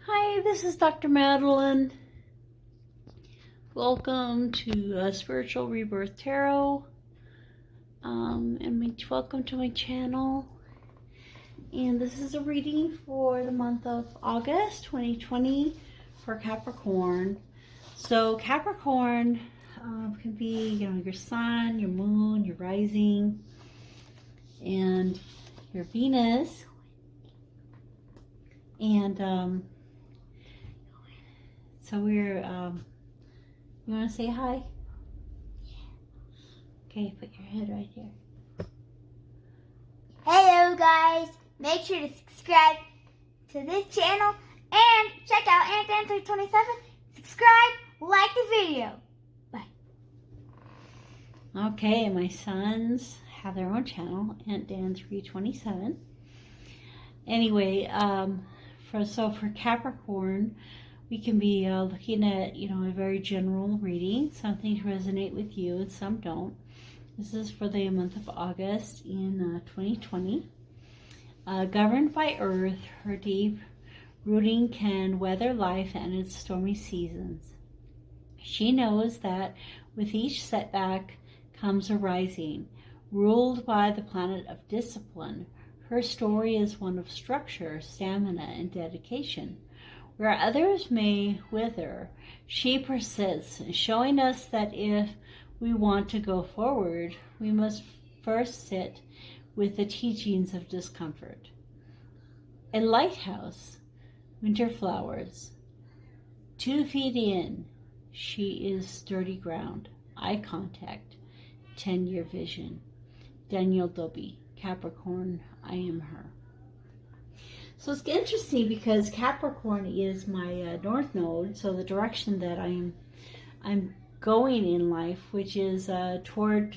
Hi, this is Dr. Madelyn. Welcome to Spiritual Rebirth Tarot, and welcome to my channel. And this is a reading for the month of August 2020 for Capricorn. So Capricorn can be, your sun, your moon, your rising, and your Venus. And so we're, you want to say hi? Okay, put your head right here. Hello guys, make sure to subscribe to this channel and check out AntDan327. Subscribe, like the video. Bye. Okay, my sons have their own channel, AntDan327. Anyway, for Capricorn, we can be looking at, a very general reading. Some things resonate with you and some don't. This is for the month of August in 2020. Governed by Earth, her deep rooting can weather life and its stormy seasons. She knows that with each setback comes a rising. Ruled by the planet of discipline, her story is one of structure, stamina, and dedication. Where others may wither, she persists, showing us that if we want to go forward, we must first sit with the teachings of discomfort. A lighthouse, winter flowers. 2 feet in, she is sturdy ground. Eye contact, 10-year vision. Daniel Dobie, Capricorn, I am her. So it's interesting because Capricorn is my north node, so the direction that I'm going in life, which is toward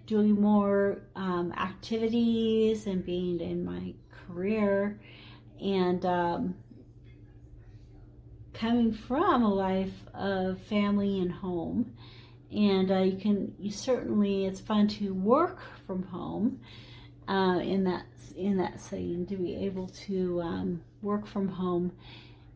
doing more activities and being in my career, and coming from a life of family and home. And you certainly, it's fun to work from home in that setting, to be able to work from home.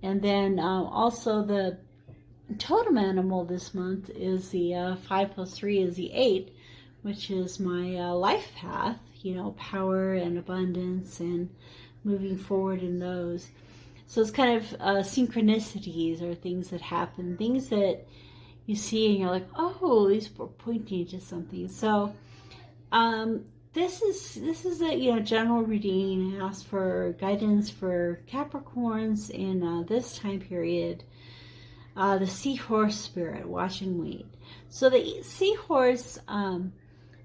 And then also the totem animal this month is the 5 plus 3 is the 8, which is my life path, power and abundance and moving forward in those. So it's kind of synchronicities or things that happen, things that you see and you're like, oh, these were pointing to something. So this is a general reading. It asks for guidance for Capricorns in this time period. The seahorse spirit, watch and wait. So the seahorse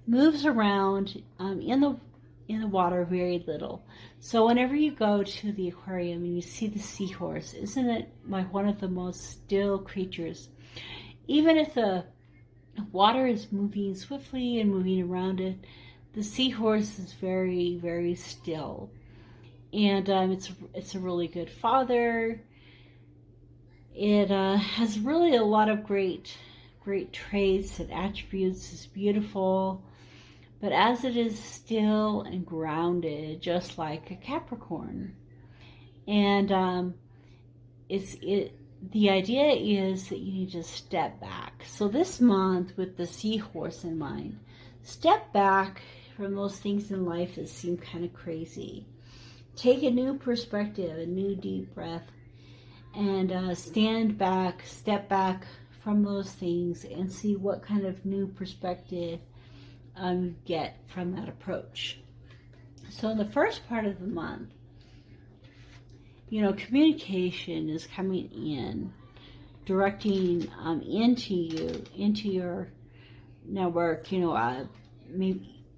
moves around in the water very little. So whenever you go to the aquarium and you see the seahorse, isn't it like one of the most still creatures? Even if the water is moving swiftly and moving around it, the seahorse is very, very still. And it's a really good father. It has really a lot of great traits and attributes. It's beautiful. But as it is still and grounded, just like a Capricorn. And the idea is that you need to step back. So this month, with the seahorse in mind, step back from those things in life that seem kind of crazy. Take a new perspective, a new deep breath, and stand back, step back from those things and see what kind of new perspective you get from that approach. So in the first part of the month, communication is coming in, directing into you, into your network,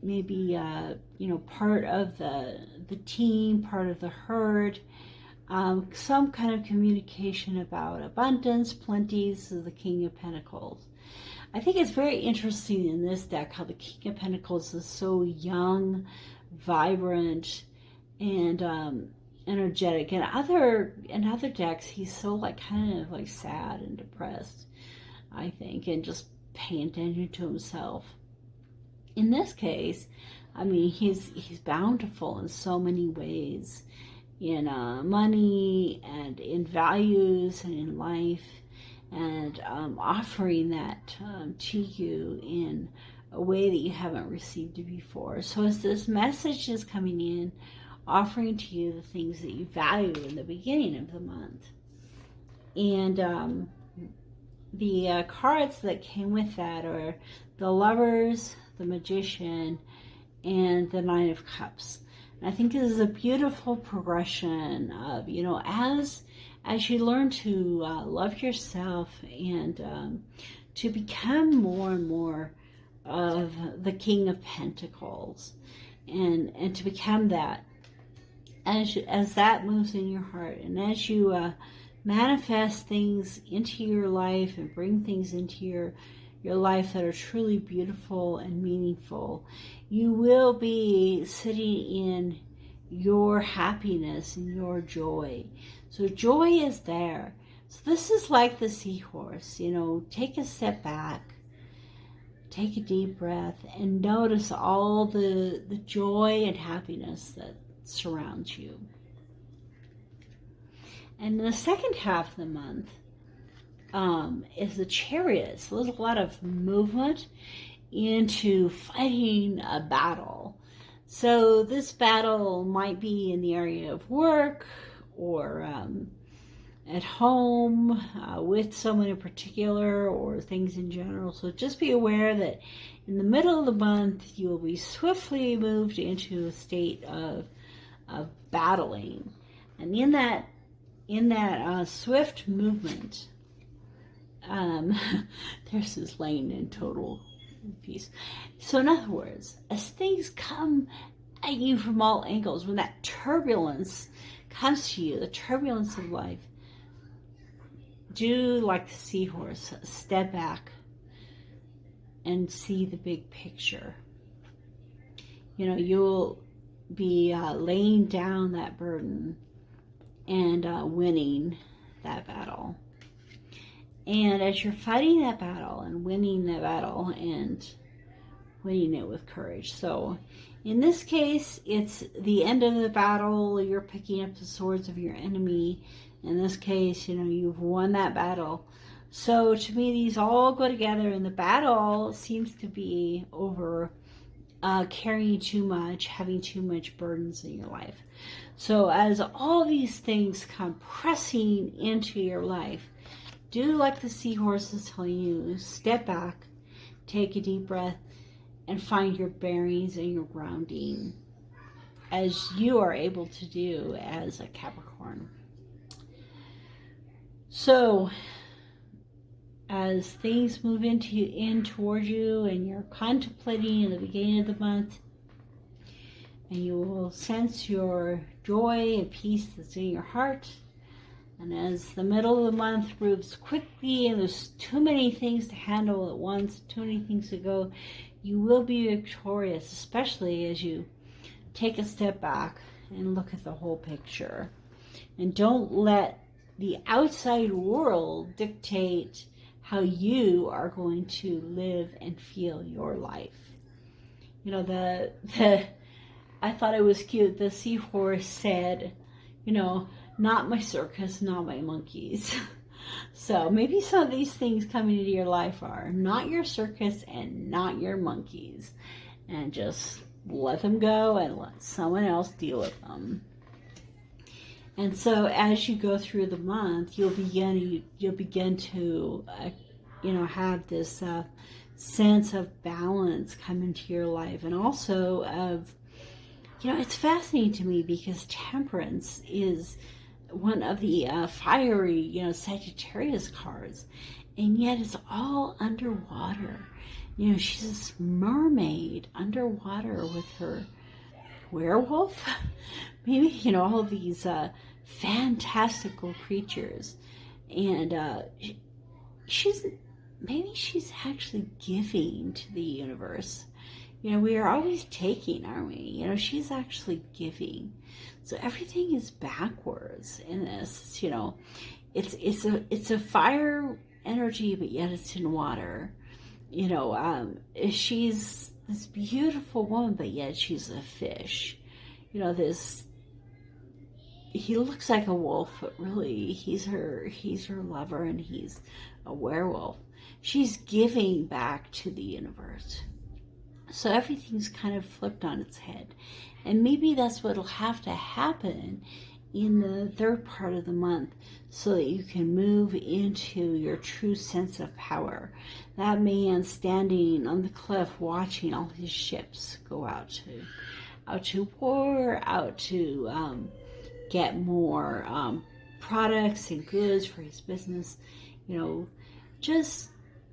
maybe part of the team, part of the herd, some kind of communication about abundance, plenty. This is the King of Pentacles. I think it's very interesting in this deck how the King of Pentacles is so young, vibrant, and energetic. In other decks, he's so kind of sad and depressed, I think, and just paying attention to himself. In this case, I mean, he's bountiful in so many ways, in money and in values and in life, and offering that to you in a way that you haven't received it before. So as this message is coming in, offering to you the things that you value in the beginning of the month. And the cards that came with that are the Lovers, the Magician, and the Nine of Cups. And I think this is a beautiful progression of, as you learn to love yourself and to become more and more of the King of Pentacles, and to become that, as that moves in your heart, and as you manifest things into your life and bring things into your life that are truly beautiful and meaningful, you will be sitting in your happiness and your joy. So joy is there. So this is like the seahorse, take a step back, take a deep breath, and notice all the joy and happiness that surrounds you. And in the second half of the month is the Chariot. So there's a lot of movement into fighting a battle. So this battle might be in the area of work or at home with someone in particular, or things in general. So just be aware that in the middle of the month you will be swiftly moved into a state of battling. And in that swift movement, there's this laying in total peace. So in other words, as things come at you from all angles, when that turbulence comes to you, the turbulence of life, do like the seahorse, step back and see the big picture. You'll be laying down that burden and winning that battle. And as you're fighting that battle and winning that battle and winning it with courage. So in this case, it's the end of the battle. You're picking up the swords of your enemy. In this case, you've won that battle. So to me, these all go together, and the battle seems to be over carrying too much, having too much burdens in your life. So as all these things come pressing into your life, do like the seahorse is telling you, step back, take a deep breath, and find your bearings and your grounding, as you are able to do as a Capricorn. So as things move in towards you, and you're contemplating in the beginning of the month, and you will sense your joy and peace that's in your heart. And as the middle of the month moves quickly, and there's too many things to handle at once, too many things to go, you will be victorious, especially as you take a step back and look at the whole picture. And don't let the outside world dictate how you are going to live and feel your life. I thought it was cute. The seahorse said, not my circus, not my monkeys. So maybe some of these things coming into your life are not your circus and not your monkeys. And just let them go and let someone else deal with them. And so as you go through the month, you'll begin to have this sense of balance come into your life. And also of, it's fascinating to me because Temperance is one of the fiery, Sagittarius cards, and yet it's all underwater. She's this mermaid underwater with her werewolf, maybe, all these fantastical creatures, and she's actually giving to the universe. We are always taking, aren't we? She's actually giving. So everything is backwards in this. It's a fire energy, but yet it's in water. She's this beautiful woman, but yet she's a fish. This he looks like a wolf, but really he's her lover, and he's a werewolf. She's giving back to the universe. So everything's kind of flipped on its head. And maybe that's what'll have to happen in the third part of the month, so that you can move into your true sense of power. That man standing on the cliff watching all his ships go out to war, out to get more products and goods for his business, just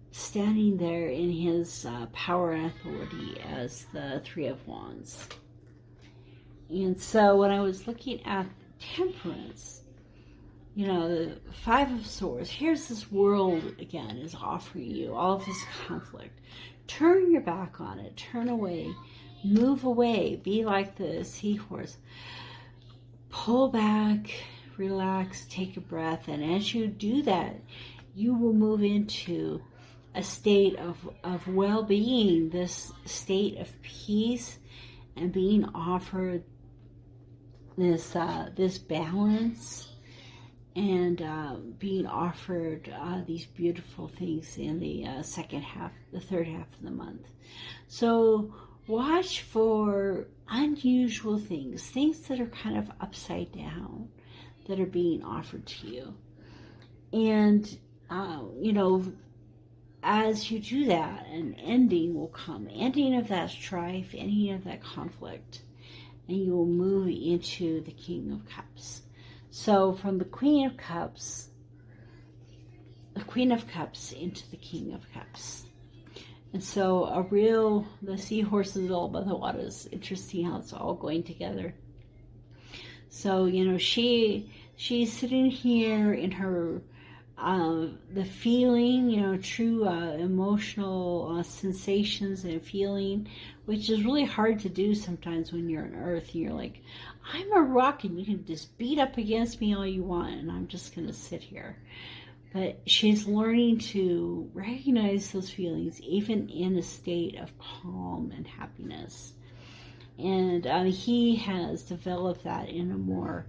standing there in his power and authority as the Three of Wands. And so when I was looking at Temperance, the Five of Swords, here's this world again is offering you all of this conflict. Turn your back on it, turn away, move away, be like the seahorse. Pull back, relax, take a breath, and as you do that, you will move into a state of well-being, this state of peace, and being offered this balance, and being offered these beautiful things in the third half of the month. So watch for unusual things that are kind of upside down, that are being offered to you. And, as you do that, an ending will come. Ending of that strife, ending of that conflict. And you will move into the King of Cups. So from the Queen of Cups into the King of Cups. And so the seahorse is all by the water. It's interesting how it's all going together. So, she's sitting here in her, the feeling, true emotional sensations and feeling, which is really hard to do sometimes when you're on Earth. And you're like, I'm a rock and you can just beat up against me all you want, and I'm just going to sit here. But she's learning to recognize those feelings, even in a state of calm and happiness. And he has developed that in a more,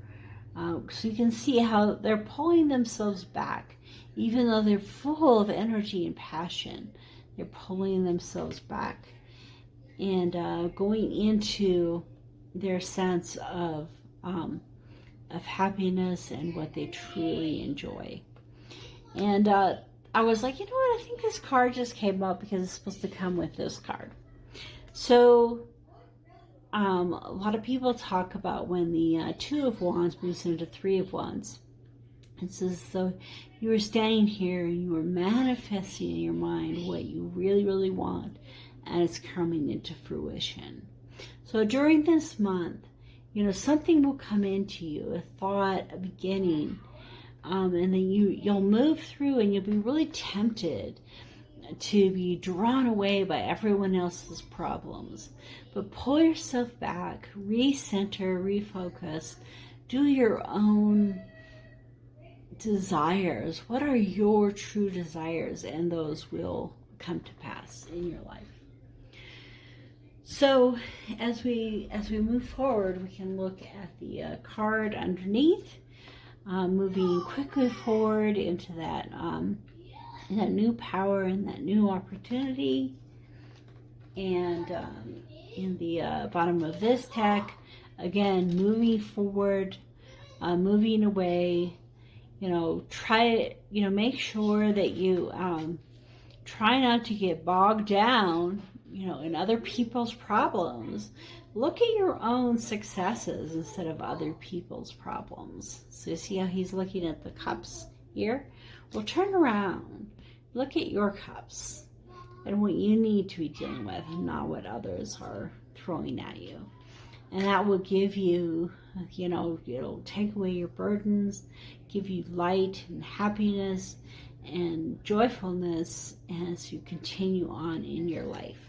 so you can see how they're pulling themselves back. Even though they're full of energy and passion, they're pulling themselves back and going into their sense of happiness and what they truly enjoy. And I was like, I think this card just came up because it's supposed to come with this card. So a lot of people talk about when the Two of Wands moves into Three of Wands. It says, so you were standing here and you were manifesting in your mind what you really, really want, and it's coming into fruition. So during this month, something will come into you, a thought, a beginning, and then you'll move through, and you'll be really tempted to be drawn away by everyone else's problems. But pull yourself back, recenter, refocus, do your own desires. What are your true desires? And those will come to pass in your life. So as we move forward, we can look at the card underneath, moving quickly forward into that new power and that new opportunity. And in the bottom of this deck, again, moving forward, moving away. Make sure that you try not to get bogged down, in other people's problems. Look at your own successes instead of other people's problems. So you see how he's looking at the cups here? Well, turn around. Look at your cups and what you need to be dealing with, and not what others are throwing at you. And that will give you, it'll take away your burdens, give you light and happiness and joyfulness as you continue on in your life.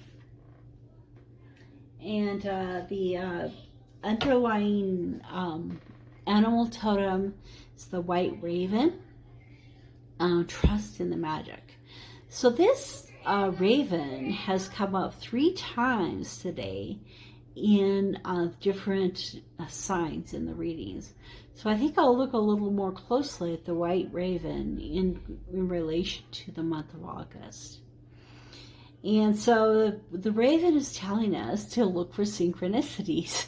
And the underlying animal totem is the white raven. Trust in the magic. So this raven has come up 3 times today in different signs in the readings. So I think I'll look a little more closely at the white raven in relation to the month of August. And so the raven is telling us to look for synchronicities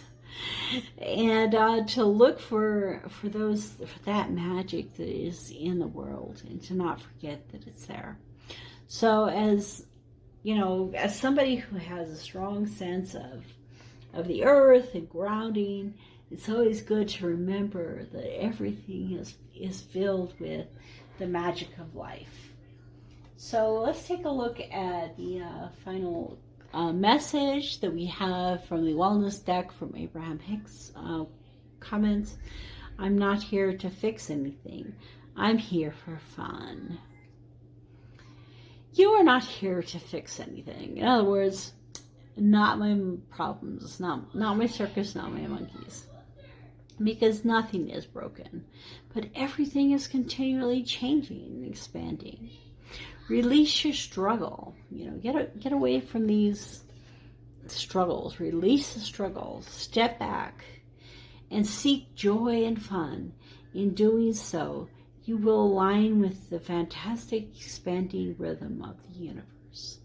and to look for that magic that is in the world, and to not forget that it's there. So as you know, as somebody who has a strong sense of the earth and grounding, it's always good to remember that everything is filled with the magic of life. So let's take a look at the final message that we have from the wellness deck from Abraham Hicks comments. I'm not here to fix anything. I'm here for fun. You are not here to fix anything. In other words, not my problems, not my circus, not my monkeys. Because nothing is broken, but everything is continually changing and expanding. Release your struggle. You know, get away from these struggles. Release the struggles. Step back and seek joy and fun. In doing so, you will align with the fantastic expanding rhythm of the universe.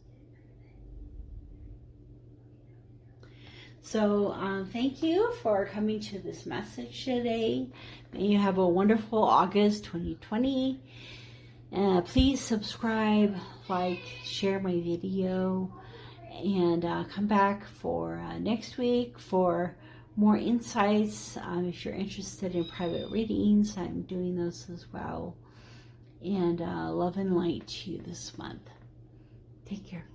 So thank you for coming to this message today. May you have a wonderful August 2020. Please subscribe, like, share my video, and come back for next week for more insights. If you're interested in private readings, I'm doing those as well. And love and light to you this month. Take care.